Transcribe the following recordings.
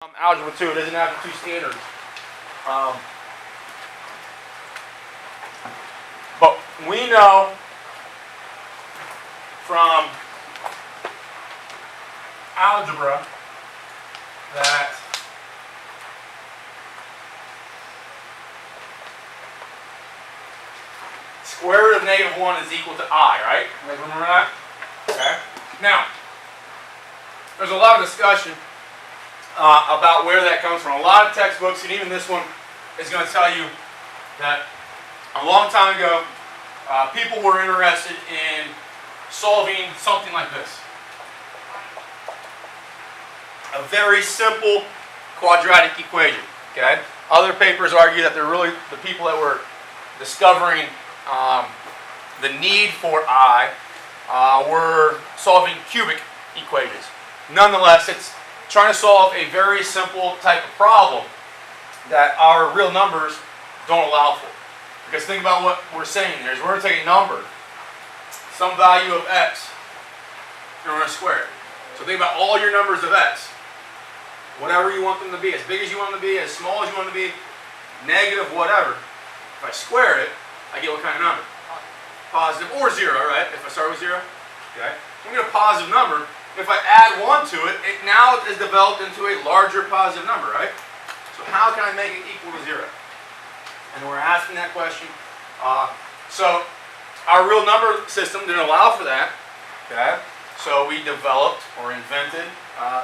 Algebra 2, it isn't Algebra 2 standard. But we know from algebra that square root of -1 is equal to I, right? You guys remember that? Okay. Now, there's a lot of discussion about where that comes from. A lot of textbooks, and even this one, is going to tell you that a long time ago, people were interested in solving something like this. A very simple quadratic equation. Okay. Other papers argue that they're really the people that were discovering the need for I were solving cubic equations. Nonetheless, it's trying to solve a very simple type of problem that our real numbers don't allow for. Because think about what we're saying here is we're going to take a number, some value of x, and we're going to square it. So think about all your numbers of x, whatever you want them to be, as big as you want them to be, as small as you want them to be, negative whatever. If I square it, I get what kind of number? Positive or 0, right? If I start with 0, okay? I'm going to get a positive number. If I add 1 to it, it now is developed into a larger positive number, right? So how can I make it equal to 0? And we're asking that question. So our real number system didn't allow for that. Okay? So we developed or invented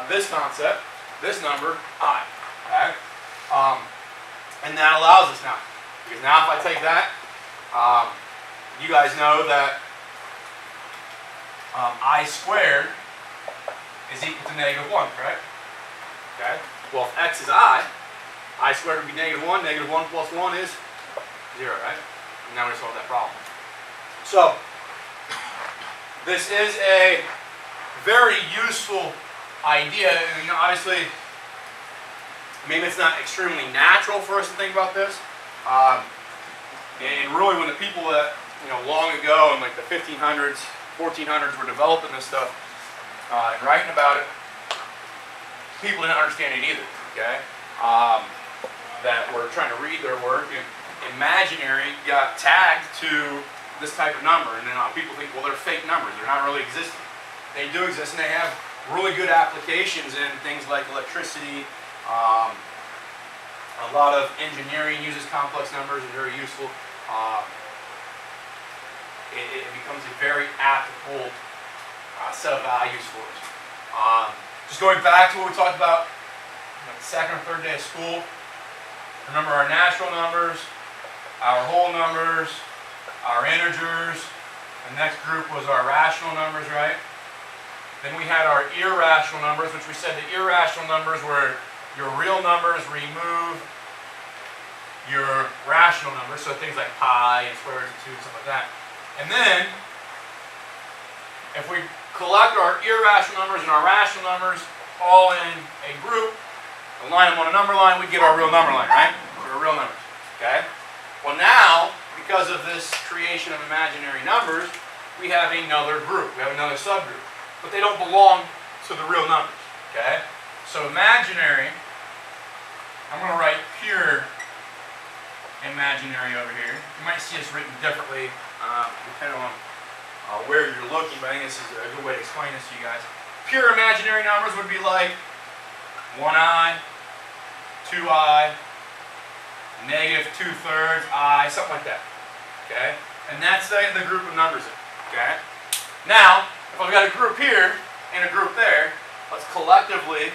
this concept, this number, I. Okay? And that allows us now. Because now if I take that, you guys know that I squared is equal to -1, correct? Okay? Well, if x is I squared would be -1. -1 plus 1 is 0, right? And now we solve that problem. So, this is a very useful idea. You know, obviously, maybe it's not extremely natural for us to think about this. And really, when the people that, long ago in like the 1500s, 1400s were developing this stuff, and writing about it, people didn't understand it either, okay? That were trying to read their work, and imaginary got tagged to this type of number, and then people think, well, they're fake numbers, they're not really existing. They do exist, and they have really good applications in things like electricity. A lot of engineering uses complex numbers, and very useful. It becomes a very applicable set of values for us. Just going back to what we talked about the second or third day of school. Remember our natural numbers, our whole numbers, our integers. The next group was our rational numbers, right? Then we had our irrational numbers, which we said the irrational numbers were your real numbers remove your rational numbers, so things like pi and square root of 2 and stuff like that. And then, if we collect our irrational numbers and our rational numbers all in a group, align them on a number line, we get our real number line, right? So our real numbers, okay? Well now, because of this creation of imaginary numbers, we have another group, we have another subgroup. But they don't belong to the real numbers, okay? So imaginary, I'm going to write pure imaginary over here. You might see this written differently depending on where you're looking, but I think this is a good way to explain this to you guys. Pure imaginary numbers would be like 1i, 2i, -2/3 I, something like that. Okay? And that's the group of numbers. Okay? Now, if I've got a group here and a group there, let's collectively,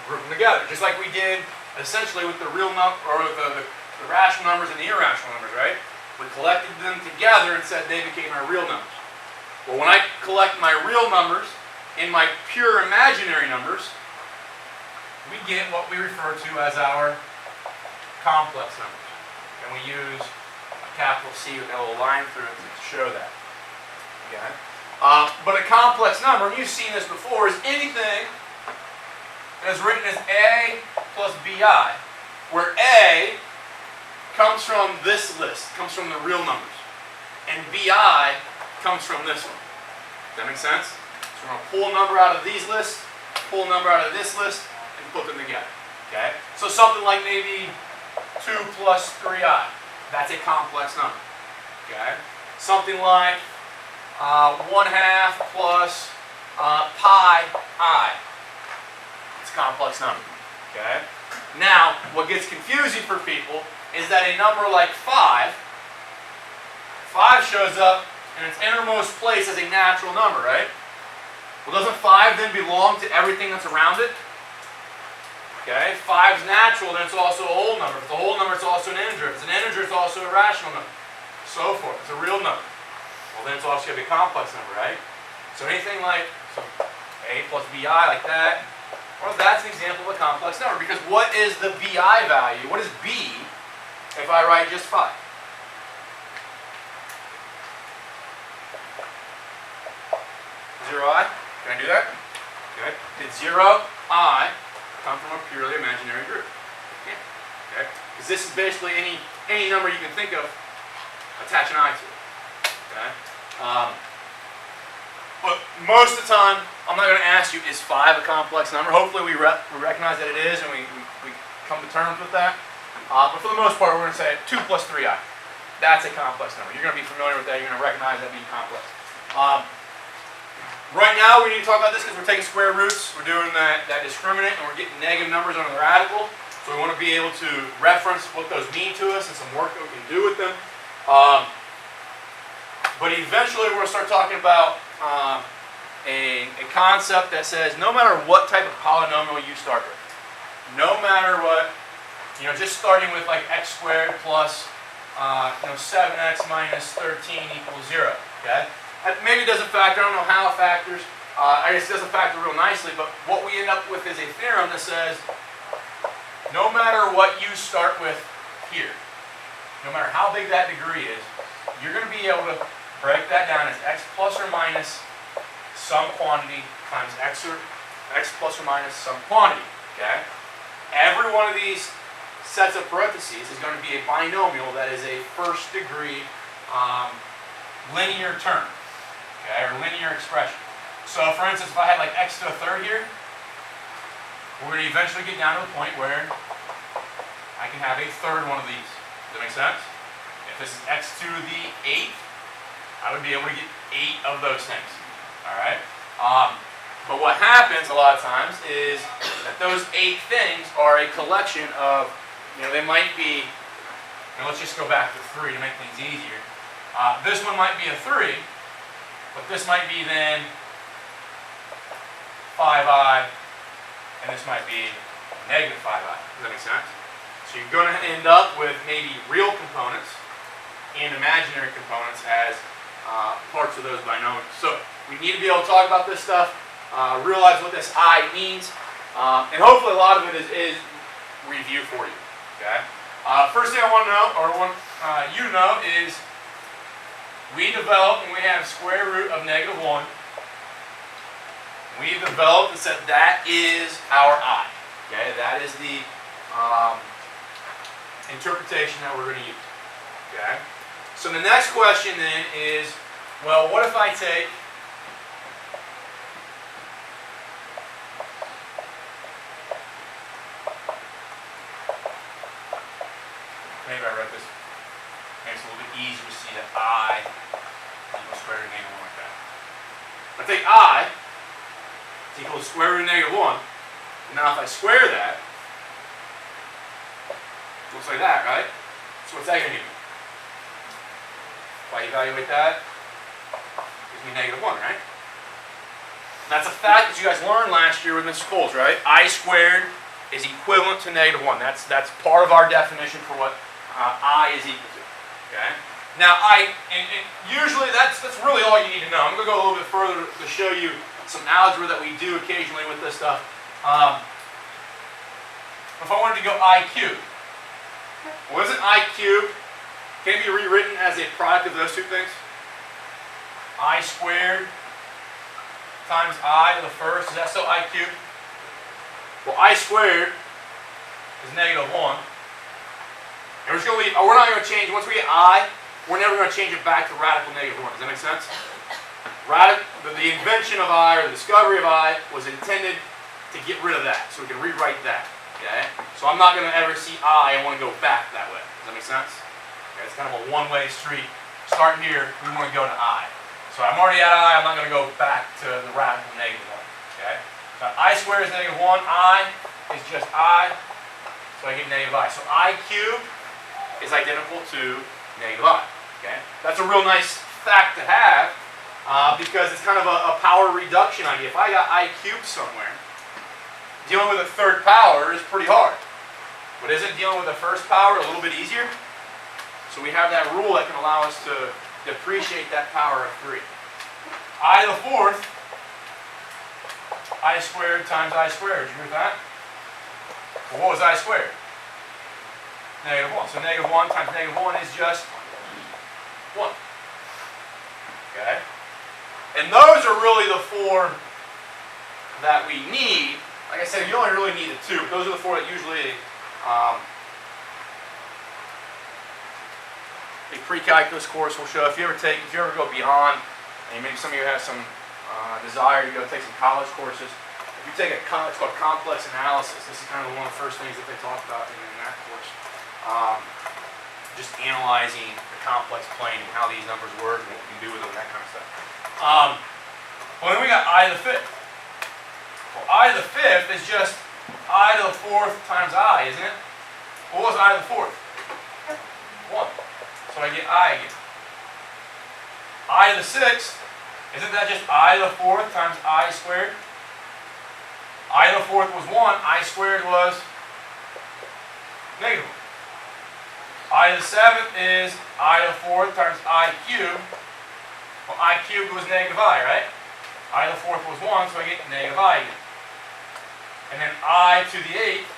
group them together. Just like we did essentially with the real number, or with the rational numbers and the irrational numbers, right? We collected them together and said they became our real numbers. Well, when I collect my real numbers and my pure imaginary numbers, we get what we refer to as our complex numbers. And we use a capital C with a little line through it to show that. Okay? But a complex number, and you've seen this before, is anything that is written as A plus BI, where A comes from this list, comes from the real numbers, and BI comes from this one. Does that make sense? So we're going to pull a number out of these lists, pull a number out of this list and put them together. Okay? So something like maybe 2 plus 3i. That's a complex number. Okay? Something like 1/2 plus pi I. It's a complex number. Okay? Now, what gets confusing for people is that a number like 5 shows up in its innermost place as a natural number, right? Well, doesn't 5 then belong to everything that's around it? Okay, 5's natural, then it's also a whole number. If it's a whole number, it's also an integer. If it's an integer, it's also a rational number. So forth. It's a real number. Well, then it's also going to be a complex number, right? So anything like a plus bi, like that, well, that's an example of a complex number. Because what is the bi value? What is b if I write just 5? 0i? Can I do that? Okay. Did 0i come from a purely imaginary group? Yeah. Okay. Because this is basically any number you can think of, attach an I to it. Okay. But most of the time, I'm not going to ask you, is 5 a complex number? Hopefully we recognize that it is and we come to terms with that. But for the most part, we're going to say 2 plus 3i. That's a complex number. You're going to be familiar with that. You're going to recognize that being complex. Right now, we need to talk about this because we're taking square roots. We're doing that discriminant, and we're getting negative numbers under the radical. So we want to be able to reference what those mean to us and some work that we can do with them. But eventually, we're going to start talking about a concept that says no matter what type of polynomial you start with, no matter what, just starting with like x squared plus 7x minus 13 equals 0. Okay. Maybe it doesn't factor. I don't know how it factors. I guess it doesn't factor real nicely, but what we end up with is a theorem that says no matter what you start with here, no matter how big that degree is, you're going to be able to break that down as x plus or minus some quantity times x plus or minus some quantity. Okay? Every one of these sets of parentheses is going to be a binomial that is a first degree linear term. Okay, or linear expression. So for instance, if I had like x to a third here, we're going to eventually get down to the point where I can have a third one of these. Does that make sense? If this is x to the 8th, I would be able to get 8 of those things. Alright? But what happens a lot of times is that those 8 things are a collection of, they might be, let's just go back to 3 to make things easier. This one might be a 3, but this might be then 5i, and this might be negative 5i. Does that make sense? So you're going to end up with maybe real components and imaginary components as parts of those binomials. So we need to be able to talk about this stuff, realize what this I means, and hopefully a lot of it is review for you. Okay. First thing I want to know, or want you to know, is we developed and we have square root of negative 1. We developed and said that is our I. Okay, that is the interpretation that we're going to use. Okay. So the next question then is, well, what if I take maybe I wrote this. Maybe it's a little bit easier to see that I equals square root of negative 1 like that. I take I is equal to square root of negative 1. Now if I square that, it looks like that, right? So what's that going to give me? If I evaluate that, it gives me negative 1, right? And that's a fact that you guys learned last year with Mr. Coles, right? I squared is equivalent to negative 1. That's part of our definition for what I is equal to. Okay. Now and usually that's really all you need to know. I'm going to go a little bit further to show you some algebra that we do occasionally with this stuff. If I wanted to go I cubed, well, isn't I cubed, can it be rewritten as a product of those two things? I squared times I to the first, is that still I cubed? Well, I squared is negative 1. And we're just going to leave, we're not going to change, once we get I, we're never going to change it back to radical negative 1. Does that make sense? The invention of I, or the discovery of I, was intended to get rid of that, so we can rewrite that. Okay? So I'm not going to ever see I and want to go back that way. Does that make sense? Okay, it's kind of a one-way street. Start here, we want to go to I. So I'm already at I, I'm not going to go back to the radical -1. Okay? So I squared is -1, I is just I, so I get -I. So I cubed is identical to -I. Okay? That's a real nice fact to have because it's kind of a power reduction idea. If I got I cubed somewhere, dealing with a third power is pretty hard. But isn't dealing with a first power a little bit easier? So we have that rule that can allow us to depreciate that power of 3. I to the 4th, I squared times I squared. Did you agree with that? Well, what was I squared? -1. So -1 times -1 is just 1. Okay? And those are really the 4 that we need. Like I said, you only really need the 2. But those are the 4 that usually a pre-calculus course will show. If you ever go beyond, and maybe some of you have some desire to go take some college courses. If you take it's called complex analysis. This is kind of one of the first things that they talk about in that course. Just analyzing the complex plane and how these numbers work and what we can do with them, that kind of stuff. Well, then we got I to the 5th. Well, I to the 5th is just I to the 4th times I, isn't it? Well, what was I to the 4th? 1. So I get I again. I to the 6th, isn't that just I to the 4th times I squared? I to the 4th was 1, I squared was -1. I to the 7th is I to the 4th times I cubed. Well, I cubed was -I, right? I to the 4th was 1, so I get -I again. And then I to the 8th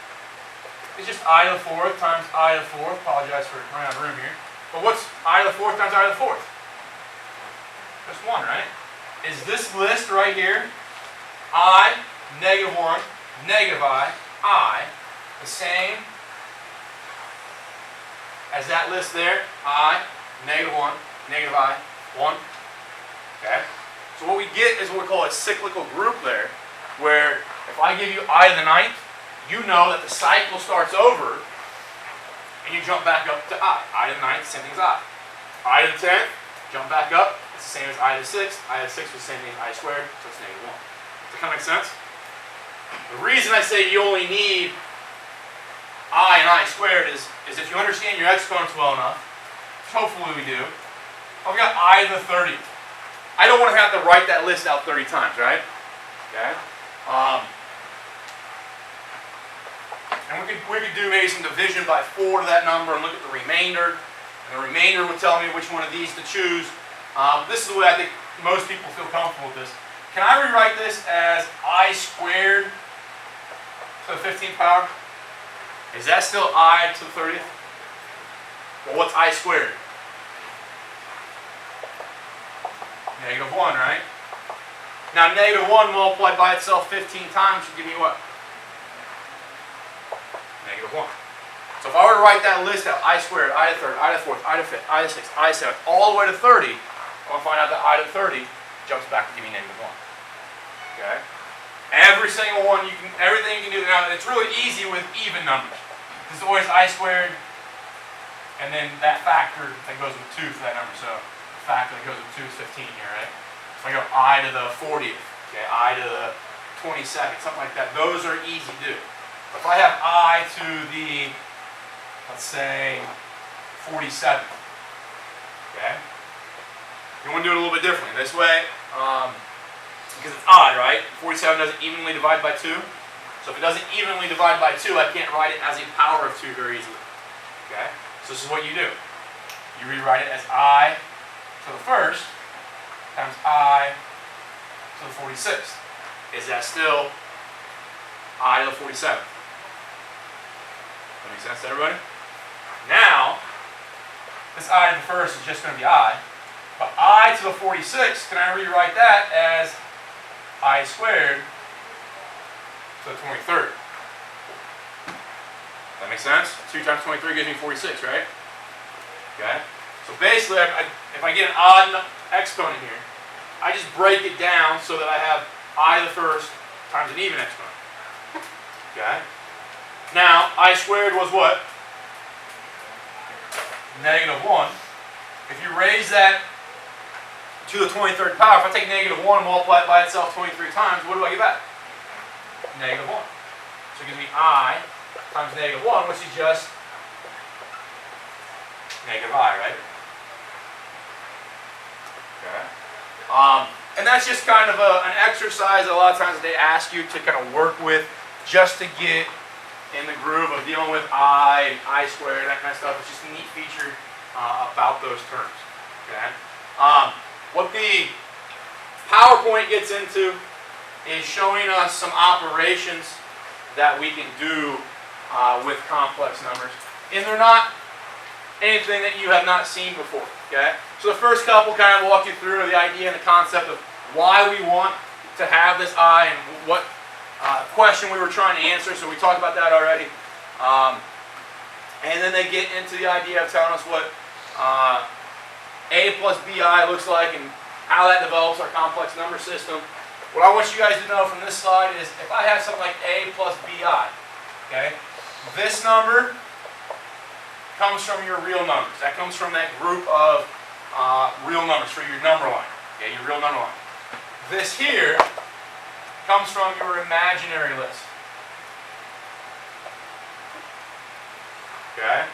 is just I to the 4th times I to the 4th. Apologize for running out of room here. But what's I to the 4th times I to the 4th? Just 1, right? Is this list right here, I, -1, I, the same as that list there? I, -1, I, 1. Okay? So what we get is what we call a cyclical group there, where if I give you I to the 9th, you know that the cycle starts over, and you jump back up to I. I to the 9th, same thing as I. I to the 10th, jump back up, it's the same as I to the 6th. I to the 6th was the same thing as I squared, so it's -1. Does that kind of make sense? The reason I say you only need I and I squared is if you understand your exponents well enough, hopefully we do. I've got I to the 30th. I don't want to have to write that list out 30 times, right? Okay? And we could do maybe some division by 4 to that number and look at the remainder. And the remainder would tell me which one of these to choose. This is the way I think most people feel comfortable with this. Can I rewrite this as I squared to the 15th power? Is that still I to the 30th? Well, what's I squared? -1, right? Now, -1 multiplied by itself 15 times should give me what? -1. So if I were to write that list out, I squared, I to the 3rd, I to the 4th, I to the 5th, I to the 6th, I to the 7th, all the way to 30, I'm going to find out that I to the 30 jumps back to give me -1. Okay? Every single one, everything you can do. Now, it's really easy with even numbers. There's always I squared, and then that factor that goes with 2 for that number. So the factor that goes with 2 is 15 here, right? So I go I to the 40th, okay, I to the 22nd, something like that. Those are easy to do. But if I have I to the, let's say, 47th, okay? You want to do it a little bit differently. This way, because it's odd, right? 47 doesn't evenly divide by 2. So if it doesn't evenly divide by 2, I can't write it as a power of 2 very easily. Okay? So this is what you do. You rewrite it as I to the 1st times I to the 46th. Is that still I to the 47th? That makes sense to everybody? Now, this I to the 1st is just going to be I. But I to the 46th, can I rewrite that as I squared to the 23rd? That makes sense? 2 times 23 gives me 46, right? Okay? So basically, if I get an odd exponent here, I just break it down so that I have I to the 1st times an even exponent. Okay? Now, I squared was what? Negative 1. If you raise that to the 23rd power, if I take negative 1 and multiply it by itself 23 times, what do I get back? Negative 1. So it gives me I times negative 1, which is just negative I, right? Okay. And that's just kind of an exercise that a lot of times they ask you to kind of work with just to get in the groove of dealing with I and I squared, that kind of stuff. It's just a neat feature about those terms. Okay. What the PowerPoint gets into is showing us some operations that we can do with complex numbers. And they're not anything that you have not seen before. Okay? So the first couple kind of walk you through the idea and the concept of why we want to have this I and what question we were trying to answer. So we talked about that already. And then they get into the idea of telling us what A plus BI looks like and how that develops our complex number system. What I want you guys to know from this slide is if I have something like A plus BI, okay, this number comes from your real numbers. That comes from that group of real numbers for your number line. Okay, your real number line. This here comes from your imaginary list. Okay?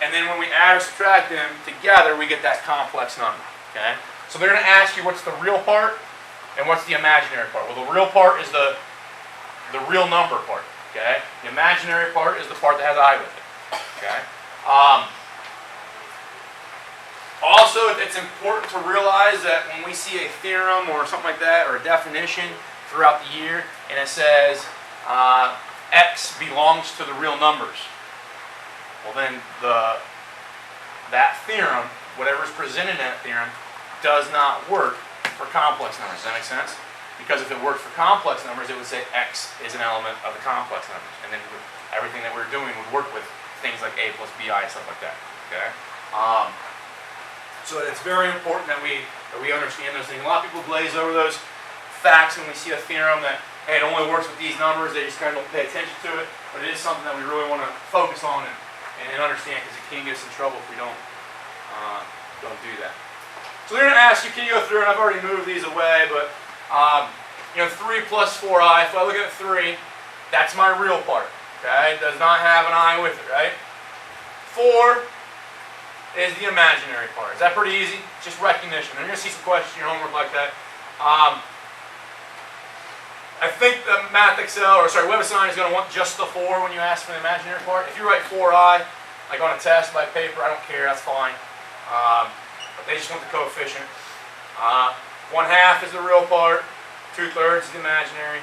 And then when we add or subtract them together, we get that complex number. Okay? So they're going to ask you what's the real part and what's the imaginary part. Well, the real part is the real number part. Okay? The imaginary part is the part that has I with it. Okay? Also, it's important to realize that when we see a theorem or something like that, or a definition throughout the year, and it says X belongs to the real numbers, well then that theorem, whatever is presented in that theorem, does not work for complex numbers. Does that make sense? Because if it worked for complex numbers, it would say X is an element of the complex numbers, and then everything that we're doing would work with things like A plus BI and stuff like that. Okay. So it's very important that we understand those things. A lot of people glaze over those facts when we see a theorem that, hey, it only works with these numbers. They just kind of don't pay attention to it. But it is something that we really want to focus on and understand, because it can get us in trouble if we don't do that. So they're going to ask you, can you go through, and I've already moved these away, but 3 plus 4i, if I look at 3, that's my real part. Okay? It does not have an I with it, right? 4 is the imaginary part. Is that pretty easy? Just recognition. And you're going to see some questions in your homework like that. I think the WebAssign is going to want just the 4 when you ask for the imaginary part. If you write 4i, like on a test by paper, I don't care, that's fine. But they just want the coefficient. 1/2 is the real part. 2/3 is the imaginary.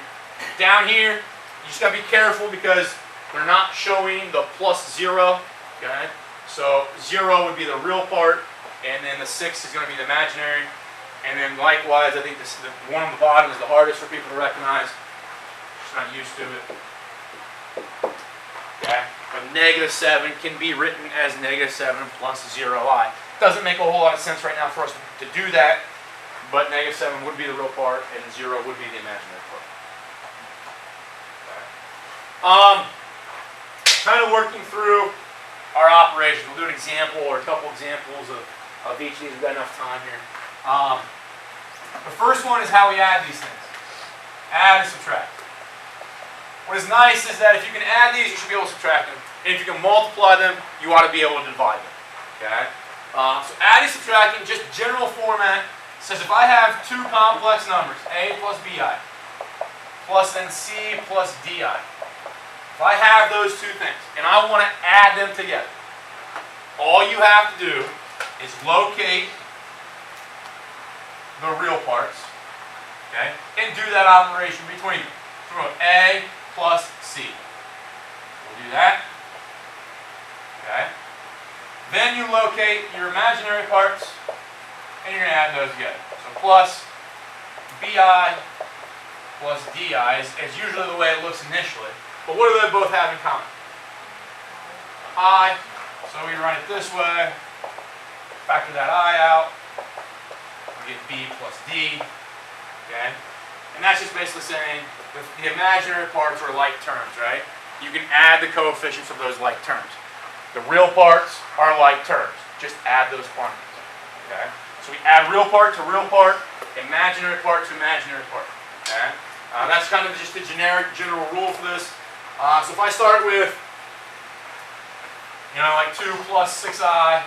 Down here, you just got to be careful because they're not showing the plus 0. Okay? So 0 would be the real part, and then the 6 is going to be the imaginary. And then likewise, I think the one on the bottom is the hardest for people to recognize. Just not used to it. Okay? But -7 can be written as -7 plus 0i. Doesn't make a whole lot of sense right now for us to do that, but -7 would be the real part, and 0 would be the imaginary part. Okay. Kind of working through our operations. We'll do an example or a couple examples of each of these. We've got enough time here. The first one is how we add these things. Add and subtract. What is nice is that if you can add these, you should be able to subtract them. And if you can multiply them, you ought to be able to divide them. Okay? So adding, subtracting, just general format, says if I have two complex numbers, A plus BI, plus then C plus DI, if I have those two things, and I want to add them together, all you have to do is locate the real parts, okay, and do that operation between them. Throw A plus C. We'll do that. Okay. Then you locate your imaginary parts, and you're going to add those together. So plus BI plus DI is usually the way it looks initially. But what do they both have in common? I. So we run it this way. Factor that I out. We get B plus D. Okay? And that's just basically saying the imaginary parts are like terms, right? you can add the coefficients of those like terms. The real parts are like terms. Just add those quantities. Okay? So we add real part to real part, imaginary part to imaginary part. Okay? That's kind of just a general rule for this. So if I start with, like 2 plus 6i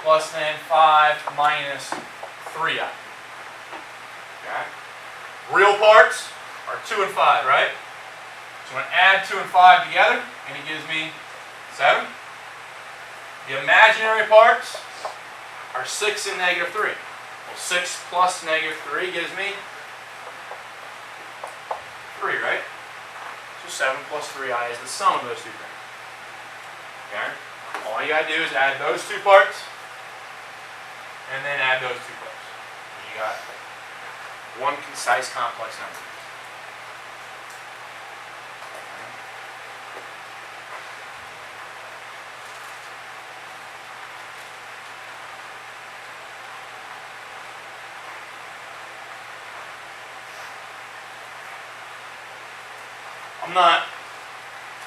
plus then 5 minus 3i. Okay? Real parts are 2 and 5, right? So I'm going to add 2 and 5 together, and it gives me 7. The imaginary parts are 6 and negative 3. Well, 6 plus negative 3 gives me 3, right? So 7 plus 3i is the sum of those two things. Okay? All you got to do is add those two parts, and then add those two parts. And you got one concise complex number. I'm not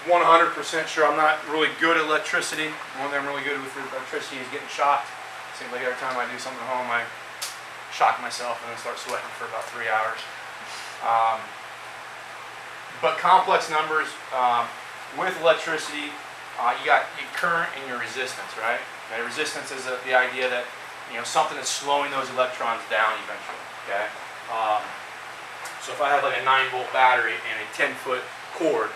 100% sure. I'm not really good at electricity. The only thing I'm really good with electricity is getting shocked. Seems like every time I do something at home, I shock myself and then start sweating for about 3 hours. But complex numbers, with electricity, you got your current and your resistance, right? Okay, resistance is the idea that something is slowing those electrons down eventually. Okay. So if I have like a 9-volt battery and a 10-foot cord,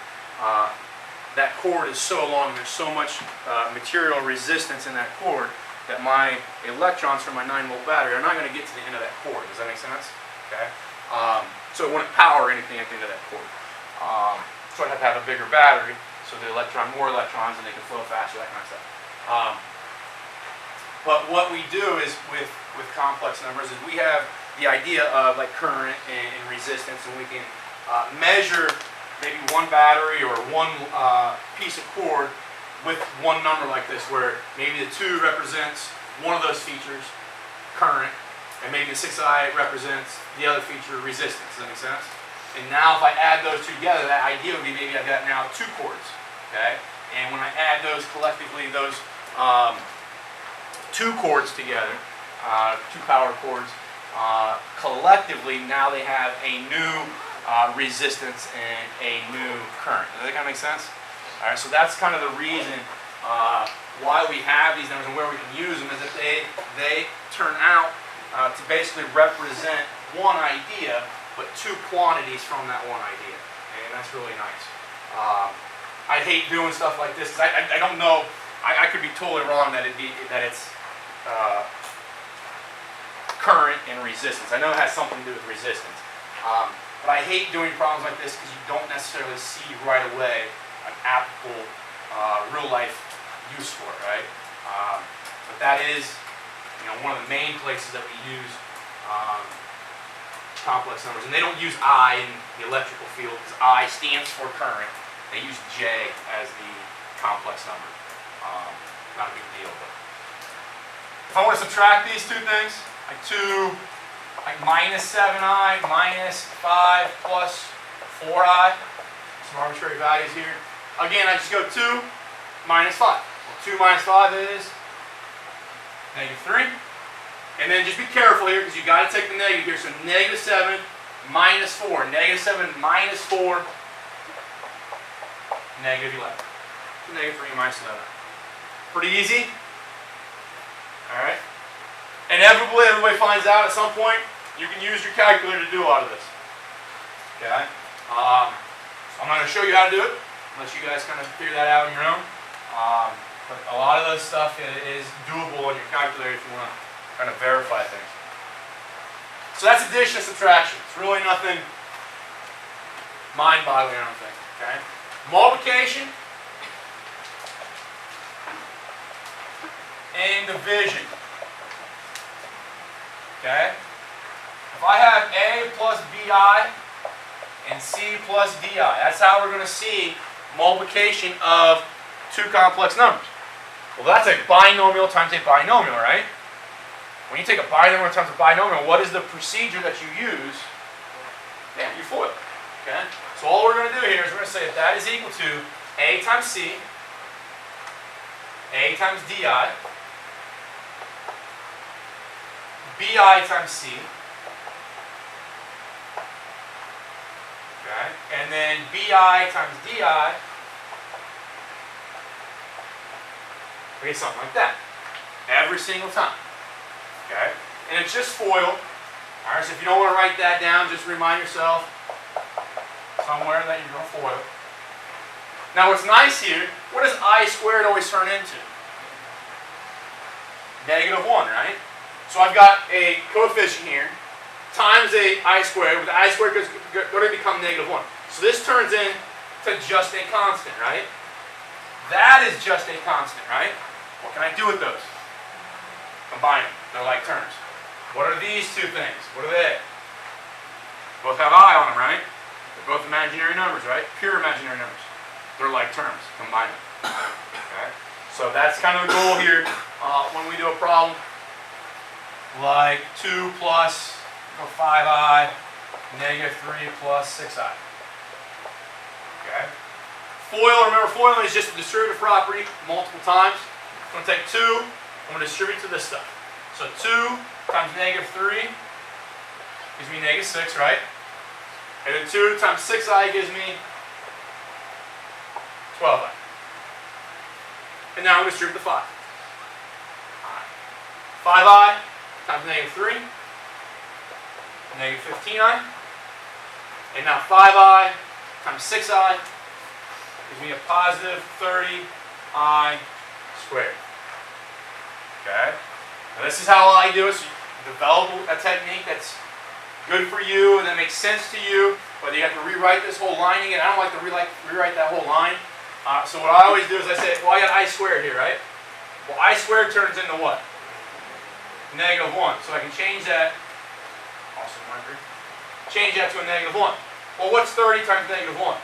that cord is so long, there's so much material resistance in that cord that my electrons from my 9-volt battery are not going to get to the end of that cord. Does that make sense? Okay. So it wouldn't power anything at the end of that cord. So I'd have a bigger battery, so the more electrons, and they can flow faster, that kind of stuff. But what we do is with complex numbers is we have the idea of like current and resistance, and we can measure maybe one battery or one piece of cord with one number like this, where maybe the 2 represents one of those features, current, and maybe the 6i represents the other feature, resistance. Does that make sense? And now if I add those two together, that idea would be maybe I've got now 2 cords. Okay? And when I add those collectively, those 2 cords together, 2 power cords, collectively now they have a new resistance and a new current. Does that kind of make sense? All right, so that's kind of the reason why we have these numbers and where we can use them, is that they turn out to basically represent one idea, but 2 quantities from that one idea, and that's really nice. I hate doing stuff like this because I don't know. I could be totally wrong that it's current and resistance. I know it has something to do with resistance. But I hate doing problems like this because you don't necessarily see right away an applicable real-life use for it, right? But that is, one of the main places that we use complex numbers. And they don't use I in the electrical field because I stands for current. They use J as the complex number. Not a big deal. But if I want to subtract these two things, like minus 7i minus 5 plus 4i, some arbitrary values here. Again, I just go 2 minus 5. Well, 2 minus 5 is negative 3. And then just be careful here because you got to take the negative here. So negative 7 minus 4. Negative 7 minus 4, negative 11. So negative 3 minus 11. Pretty easy. All right. Inevitably, everybody finds out at some point you can use your calculator to do a lot of this. Okay? I'm not going to show you how to do it unless you guys kind of figure that out on your own. But a lot of this stuff is doable on your calculator if you want to kind of verify things. So that's addition and subtraction. It's really nothing mind-boggling, I don't think. Okay? Multiplication and division. Okay? If I have A plus BI and C plus DI, that's how we're going to see multiplication of 2 complex numbers. Well, that's a binomial times a binomial, right? When you take a binomial times a binomial, what is the procedure that you use? Yeah, you FOIL. Okay? So So all we're going to do here is we're going to say that is equal to A times C, A times DI, BI times C, okay, and then BI times DI, okay, something like that, every single time, okay, and it's just FOIL. All right, so if you don't want to write that down, just remind yourself somewhere that you're going to FOIL. Now what's nice here, what does I squared always turn into? -1, right? So I've got a coefficient here times a I squared, with the I squared going to become -1. So this turns into just a constant, right? That is just a constant, right? What can I do with those? Combine them. They're like terms. What are these two things? What are they? Both have I on them, right? They're both imaginary numbers, right? Pure imaginary numbers. They're like terms. Combine them. Okay? So that's kind of the goal here when we do a problem like 2 plus 5i, -3 plus 6i. Okay? FOIL, remember FOIL is just a distributive property multiple times. I'm going to take 2, I'm going to distribute to this stuff. So 2 times -3 gives me -6, right? And then 2 times 6i gives me 12i. And now I'm going to distribute the 5. 5i times -3, -15i. And now 5i times 6i gives me a positive 30i squared. Okay? Now this is how I do it. So you develop a technique that's good for you and that makes sense to you, whether you have to rewrite this whole line again. I don't like to rewrite that whole line. So what I always do is I say, well, I got I squared here, right? Well, I squared turns into what? -1. So I can change that. Awesome marker. Change that to a -1. Well, what's 30 times -1?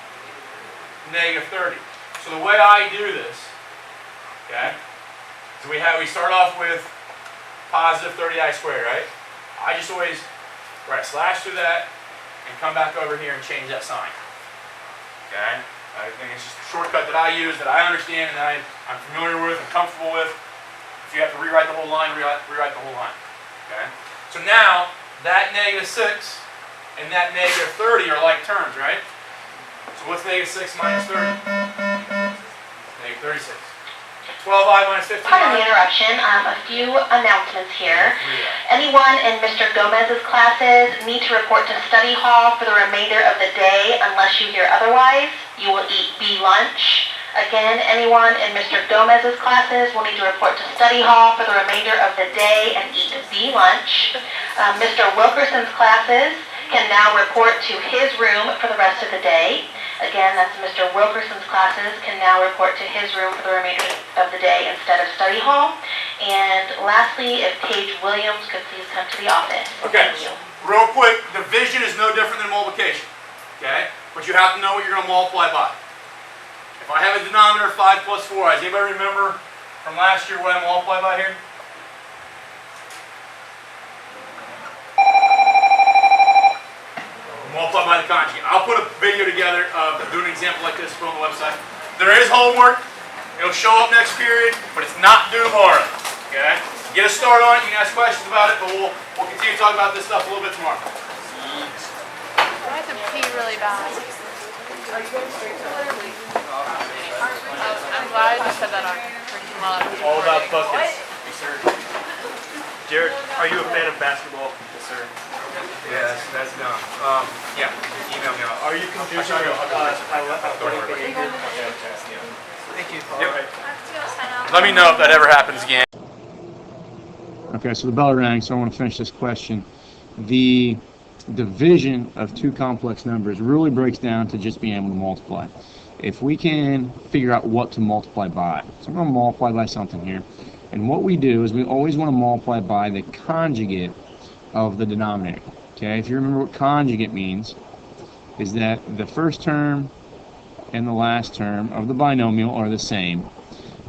-30. So the way I do this, okay? So we start off with positive 30i squared, right? I just always write a slash through that and come back over here and change that sign. Okay? I think it's just a shortcut that I use, that I understand, and that I'm familiar with and comfortable with. If you have to rewrite the whole line, rewrite the whole line. Okay? So now, that -6 and that -30 are like terms, right? So what's -6 minus 30? -36. 12i minus 15i. Pardon the interruption. A few announcements here. Anyone in Mr. Gomez's classes need to report to study hall for the remainder of the day unless you hear otherwise. You will eat B lunch. Again, anyone in Mr. Gomez's classes will need to report to study hall for the remainder of the day and eat B lunch. Mr. Wilkerson's classes can now report to his room for the rest of the day. Again, that's Mr. Wilkerson's classes can now report to his room for the remainder of the day instead of study hall. And lastly, if Paige Williams could please come to the office. Okay, Thank you. real quick, division is no different than multiplication. Okay? But you have to know what you're going to multiply by. If I have a denominator of 5 plus 4, does anybody remember from last year what I multiplied by here? Multiply by the conjugate. I'll put a video together of doing an example like this on the website. There is homework. It'll show up next period, but it's not due tomorrow. Okay? Get a start on it. You can ask questions about it, but we'll continue to talk about this stuff a little bit tomorrow. I have to pee really bad. Are you going straight to I'm glad you said that on freaking well. All about buckets. Yes, sir. Jared, are you a fan of basketball? Yes, sir. Yes, that's done. Yeah, email me. Are you confused? Thank you. Yep. Let me know if that ever happens again. Okay, so the bell rang, so I want to finish this question. The division of two complex numbers really breaks down to just being able to multiply. If we can figure out what to multiply by. So I'm going to multiply by something here. And what we do is we always want to multiply by the conjugate of the denominator. Okay, if you remember what conjugate means, is that the first term and the last term of the binomial are the same.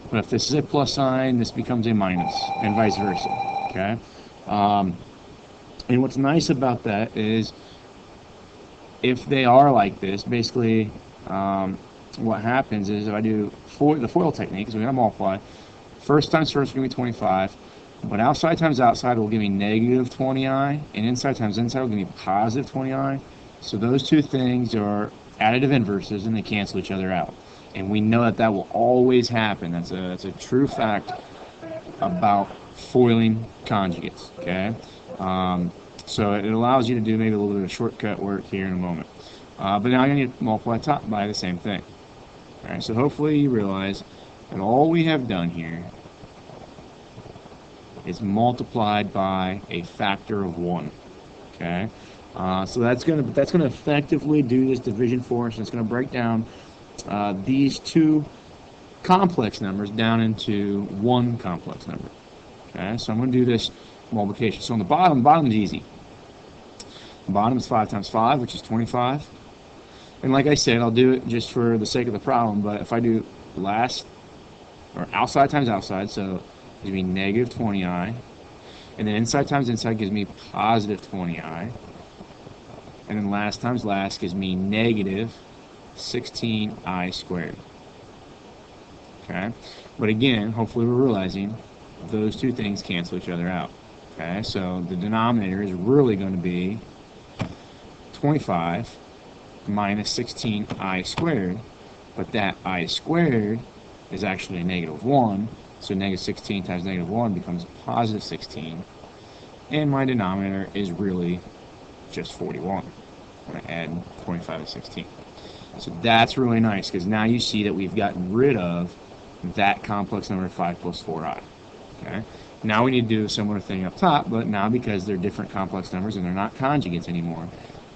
But if this is a plus sign, this becomes a minus, and vice versa. Okay? And what's nice about that is if they are like this, basically what happens is if I do the FOIL technique, so we're going to multiply. First times first will give me 25, but outside times outside will give me negative 20i, and inside times inside will give me positive 20i. So those two things are additive inverses, and they cancel each other out. And we know that that will always happen. That's a true fact about foiling conjugates, okay? So it allows you to do maybe a little bit of shortcut work here in a moment. But now I'm going to multiply top by the same thing. All right, so hopefully you realize that all we have done here is multiplied by a factor of 1, okay? So that's going to effectively do this division for us, and it's going to break down these two complex numbers down into one complex number. Okay, so I'm going to do this multiplication. So on the bottom is easy. The bottom is 5 times 5, which is 25. And like I said, I'll do it just for the sake of the problem, but if I do outside times outside, so it gives me negative 20i, and then inside times inside gives me positive 20i, and then last times last gives me negative 16i squared. Okay, but again, hopefully we're realizing those two things cancel each other out. Okay, so the denominator is really going to be 25 minus 16i squared, but that I squared is actually a negative 1, so negative 16 times negative 1 becomes positive 16, and my denominator is really just 41. I'm going to add 25 to 16. So that's really nice, because now you see that we've gotten rid of that complex number 5 plus 4i. Okay? Now we need to do a similar thing up top, but now because they're different complex numbers and they're not conjugates anymore,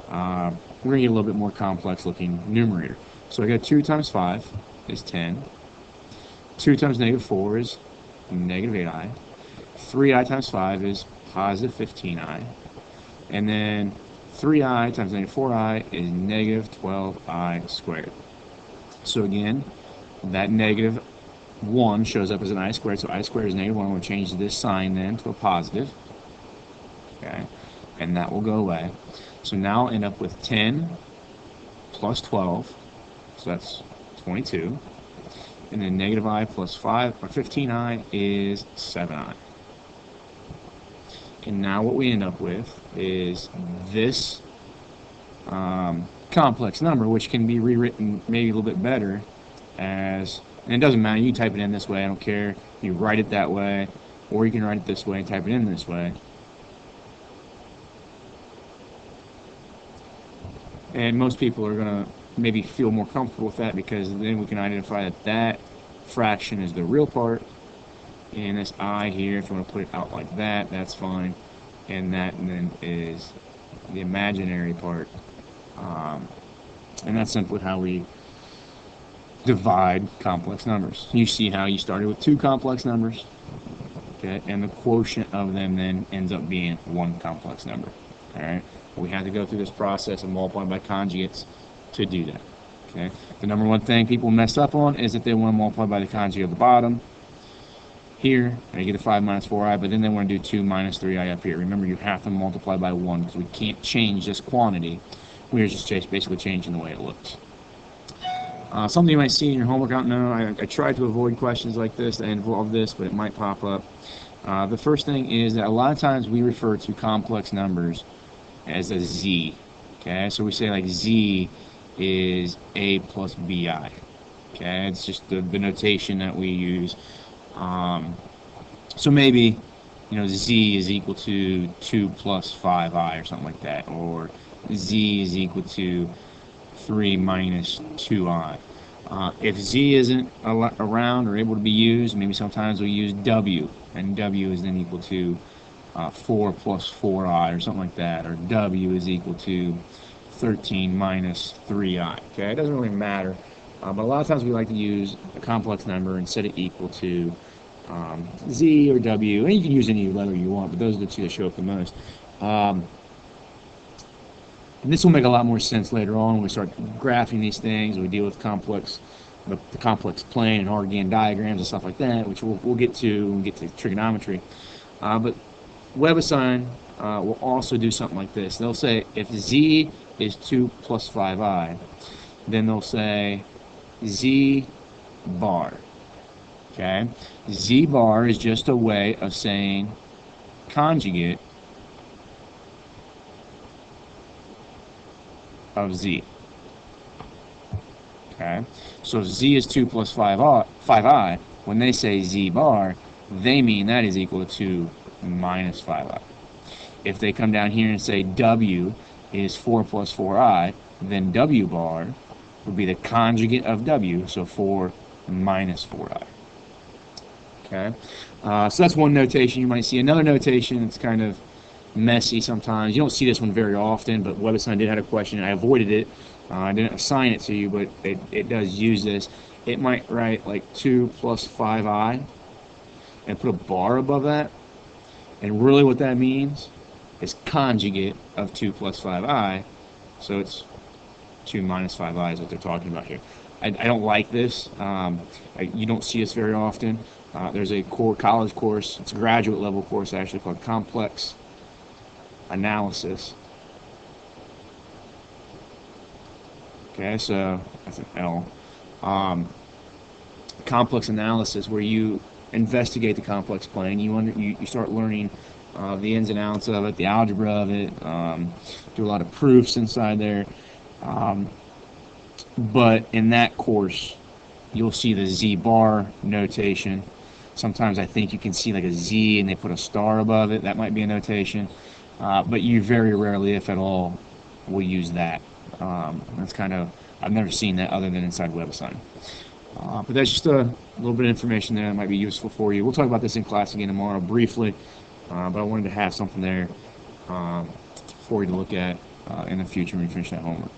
we're going to get a little bit more complex looking numerator. So I got 2 times 5 is 10. 2 times negative 4 is negative 8i. 3i times 5 is positive 15i. And then 3i times negative 4i is negative 12i squared. So again, that negative 1 shows up as an I squared, so I squared is negative 1. We'll change this sign then to a positive. Okay, and that will go away. So now I'll end up with 10 plus 12, so that's 22. And then negative I plus 15i is 7i. And now what we end up with is this complex number, which can be rewritten maybe a little bit better as, and it doesn't matter, you can type it in this way, I don't care. You write it that way, or you can write it this way and type it in this way. And most people are going to maybe feel more comfortable with that, because then we can identify that that fraction is the real part, and this I here, if you want to put it out like that, that's fine, and that then is the imaginary part. And that's simply how we divide complex numbers. You see how you started with 2 complex numbers, okay, and the quotient of them then ends up being 1 complex number. All right, we have to go through this process of multiplying by conjugates to do that. Okay, the number one thing people mess up on is that they want to multiply by the conjugate at the bottom here, and you get a 5 minus 4i, but then they want to do 2 minus 3i up here. Remember, you have to multiply by 1, because we can't change this quantity. We're just basically changing the way it looks. Something you might see in your homework, I don't know, I try to avoid questions like this that involve this, but it might pop up. The first thing is that a lot of times we refer to complex numbers as a z. Okay, so we say like z is a plus bi. Okay, it's just the notation that we use. So maybe, you know, z is equal to 2 plus 5i or something like that, or z is equal to 3 minus 2i. If z isn't around or able to be used, maybe sometimes we use w, and w is then equal to 4 plus 4i or something like that, or w is equal to 13 minus 3i. Okay, it doesn't really matter, but a lot of times we like to use a complex number and set it equal to z or w, and you can use any letter you want, but those are the two that show up the most. And this will make a lot more sense later on when we start graphing these things, we deal with the complex plane and Argand diagrams and stuff like that, which we'll get to when we get to trigonometry. But WebAssign will also do something like this. They'll say if z is 2 plus 5i, then they'll say z bar. Okay? Z bar is just a way of saying conjugate of z. Okay? So if z is 2 plus 5i, when they say z bar, they mean that is equal to 2 minus 5i. If they come down here and say w is 4 plus 4i, then w bar would be the conjugate of w, so 4 minus 4i. Okay, so that's one notation. You might see another notation. It's kind of messy sometimes. You don't see this one very often, but WebAssign did have a question, and I avoided it. I didn't assign it to you, but it does use this. It might write like 2 plus 5i and put a bar above that. And really what that means is conjugate of 2 plus 5i. So it's 2 minus 5i is what they're talking about here. I don't like this. You don't see this very often. There's a college course, it's a graduate level course actually, called Complex Analysis. Okay, so that's an L. Complex analysis, where you investigate the complex plane. You start learning the ins and outs of it, the algebra of it, do a lot of proofs inside there. But in that course, you'll see the Z bar notation. Sometimes I think you can see like a Z and they put a star above it. That might be a notation. But you very rarely, if at all, will use that. That's kind of, I've never seen that other than inside WebAssign. But that's just a little bit of information there that might be useful for you. We'll talk about this in class again tomorrow briefly, but I wanted to have something there for you to look at in the future when you finish that homework.